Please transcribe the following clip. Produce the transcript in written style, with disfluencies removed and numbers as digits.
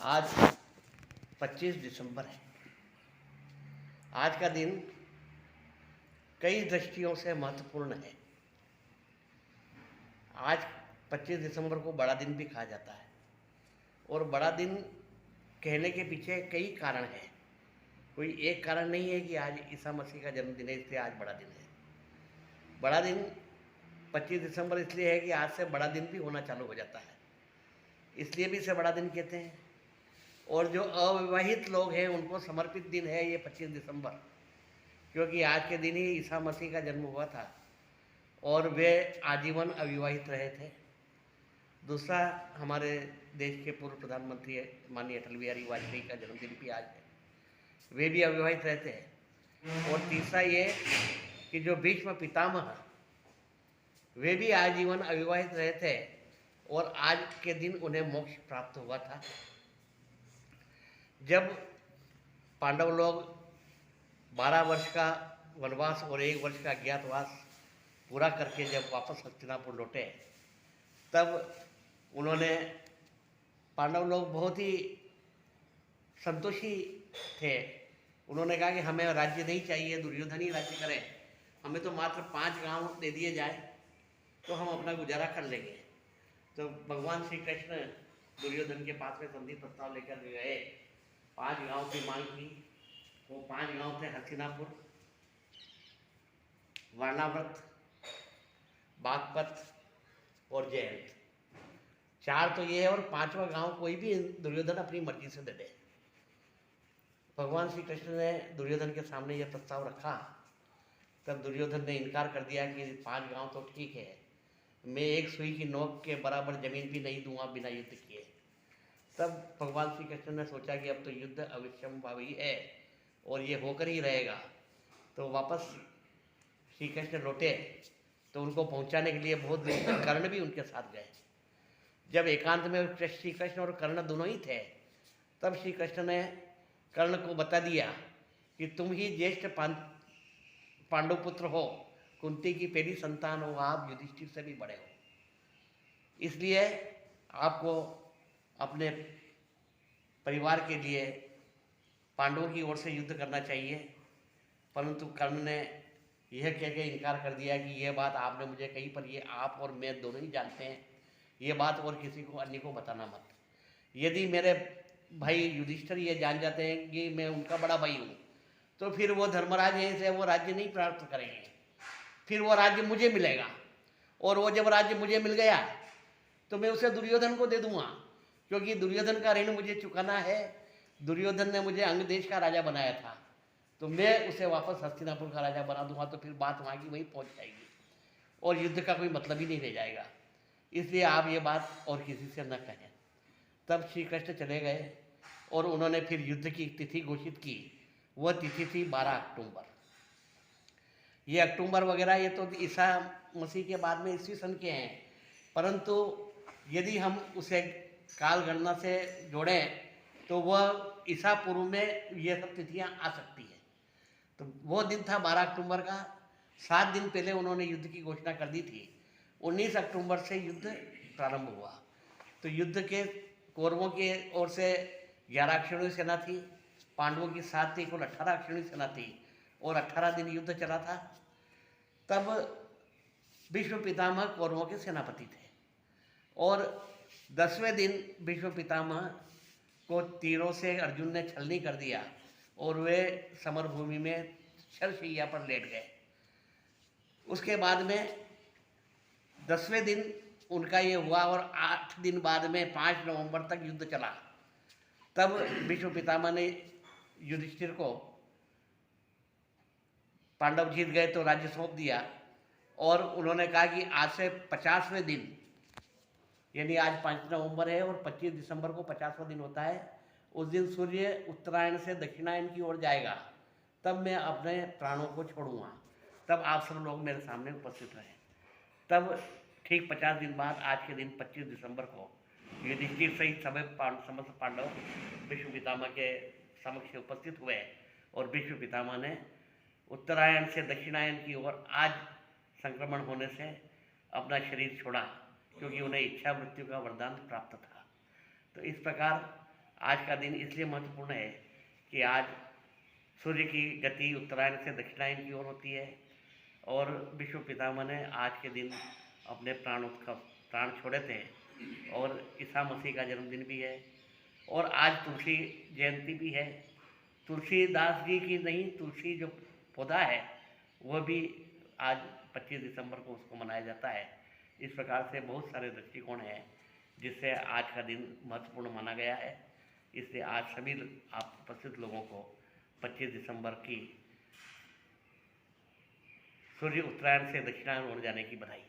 आज 25 दिसंबर है। आज का दिन कई दृष्टियों से महत्वपूर्ण है। आज 25 दिसंबर को बड़ा दिन भी कहा जाता है और बड़ा दिन कहने के पीछे कई कारण हैं। कोई एक कारण नहीं है कि आज ईसा मसीह का जन्मदिन है इसलिए आज बड़ा दिन है। बड़ा दिन 25 दिसंबर इसलिए है कि आज से बड़ा दिन भी होना चालू हो जाता है, इसलिए भी इसे बड़ा दिन कहते हैं। और जो अविवाहित लोग हैं उनको समर्पित दिन है ये 25 दिसंबर, क्योंकि आज के दिन ही ईसा मसीह का जन्म हुआ था और वे आजीवन अविवाहित रहे थे। दूसरा, हमारे देश के पूर्व प्रधानमंत्री माननीय अटल बिहारी वाजपेयी का जन्मदिन भी आज है, वे भी अविवाहित रहते हैं। और तीसरा ये कि जो भीष्म पितामह वे भी आजीवन अविवाहित रहे थे और आज के दिन उन्हें मोक्ष प्राप्त हुआ था। जब पांडव लोग 12 वर्ष का वनवास और 1 वर्ष का अज्ञातवास पूरा करके जब वापस हस्तिनापुर लौटे, तब उन्होंने पांडव लोग बहुत ही संतोषी थे। उन्होंने कहा कि हमें राज्य नहीं चाहिए, दुर्योधन ही राज्य करें, हमें तो मात्र 5 गांव दे दिए जाए तो हम अपना गुजारा कर लेंगे। तो भगवान श्री कृष्ण दुर्योधन के पास में संधि प्रस्ताव लेकर गए, 5 गांव की मांग की। वो 5 गांव थे हस्तिनापुर, वर्णाव्रत, बागपत और जयंत। 4 तो ये है और 5वां गांव कोई भी दुर्योधन अपनी मर्जी से दे दे। भगवान श्री कृष्ण ने दुर्योधन के सामने यह प्रस्ताव रखा, तब दुर्योधन ने इनकार कर दिया कि 5 गांव तो ठीक है, मैं एक सुई की नोक के बराबर जमीन भी नहीं दूंगा बिना युद्ध किए। तब भगवान श्री कृष्ण ने सोचा कि अब तो युद्ध अविश्वम्भावी है और ये होकर ही रहेगा। तो वापस श्री कृष्ण लौटे तो उनको पहुंचाने के लिए बहुत दूर तक कर्ण भी उनके साथ गए। जब एकांत में श्री कृष्ण और कर्ण दोनों ही थे, तब श्री कृष्ण ने कर्ण को बता दिया कि तुम ही ज्येष्ठ पांडव पुत्र हो, कुंती की पहली संतान हो, आप युधिष्ठिर से भी बड़े हो, इसलिए आपको अपने परिवार के लिए पांडवों की ओर से युद्ध करना चाहिए। परंतु कर्ण ने यह कह के इनकार कर दिया कि यह बात आपने मुझे कही, पर ये आप और मैं दोनों ही जानते हैं, ये बात और किसी को अन्य को बताना मत। यदि मेरे भाई युधिष्ठिर ये जान जाते हैं कि मैं उनका बड़ा भाई हूँ, तो फिर वो धर्मराज से वो राज्य नहीं प्राप्त करेंगे, फिर वो राज्य मुझे मिलेगा। और वो जब राज्य मुझे मिल गया तो मैं उसे दुर्योधन को दे दूंगा, क्योंकि दुर्योधन का ऋण मुझे चुकाना है। दुर्योधन ने मुझे अंग देश का राजा बनाया था, तो मैं उसे वापस हस्तिनापुर का राजा बना दूंगा, तो फिर बात वहाँ की वहीं पहुँच जाएगी और युद्ध का कोई मतलब ही नहीं रह जाएगा। इसलिए आप ये बात और किसी से न कहें। तब श्री कृष्ण चले गए और उन्होंने फिर युद्ध की तिथि घोषित की। वह तिथि थी 12 अक्टूबर। ये अक्टूबर वगैरह ये तो ईसा मसीह के बाद में ईस्वी सन के हैं, परंतु यदि हम उसे काल गणना से जोड़ें तो वह ईसा पूर्व में ये सब तिथियां आ सकती हैं। तो वो दिन था 12 अक्टूबर का। 7 दिन पहले उन्होंने युद्ध की घोषणा कर दी थी। 19 अक्टूबर से युद्ध प्रारंभ हुआ। तो युद्ध के कौरवों की ओर से 11 अक्षौणी सेना थी, पांडवों की 7 थी, कुल 18 अक्षौणी सेना थी और 18 दिन युद्ध चला था। तब भीष्म पितामह कौरवों के सेनापति थे और 10वें दिन भीष्म पितामह को तीरों से अर्जुन ने छलनी कर दिया और वे समरभूमि में शरशैया पर लेट गए। उसके बाद में 10वें दिन उनका ये हुआ और 8 दिन बाद में 5 नवंबर तक युद्ध चला। तब भीष्म पितामह ने युधिष्ठिर को, पांडव जीत गए तो राज्य सौंप दिया और उन्होंने कहा कि आज से 50वें दिन, यानी आज 5 नवंबर है और 25 दिसंबर को 50वां दिन होता है, उस दिन सूर्य उत्तरायण से दक्षिणायन की ओर जाएगा, तब मैं अपने प्राणों को छोड़ूंगा, तब आप सब लोग मेरे सामने उपस्थित रहें। तब ठीक 50 दिन बाद आज के दिन 25 दिसंबर को युधिष्ठिर सहित समस्त पांडव भीष्म पितामह के समक्ष उपस्थित हुए और भीष्म पितामह ने उत्तरायण से दक्षिणायन की ओर आज संक्रमण होने से अपना शरीर छोड़ा, क्योंकि उन्हें इच्छा मृत्यु का वरदान प्राप्त था। तो इस प्रकार आज का दिन इसलिए महत्वपूर्ण है कि आज सूर्य की गति उत्तरायण से दक्षिणायन की ओर होती है और विश्व पितामह ने आज के दिन अपने प्राण छोड़े थे और ईसा मसीह का जन्मदिन भी है और आज तुलसी जयंती भी है। तुलसीदास जी की नहीं, तुलसी जो पौधा है वह भी आज 25 दिसंबर को उसको मनाया जाता है। इस प्रकार से बहुत सारे दृष्टिकोण हैं जिससे आज का दिन महत्वपूर्ण माना गया है। इसलिए आज सभी आप उपस्थित लोगों को 25 दिसंबर की सूर्य उत्तरायण से दक्षिणायन ओर जाने की बधाई।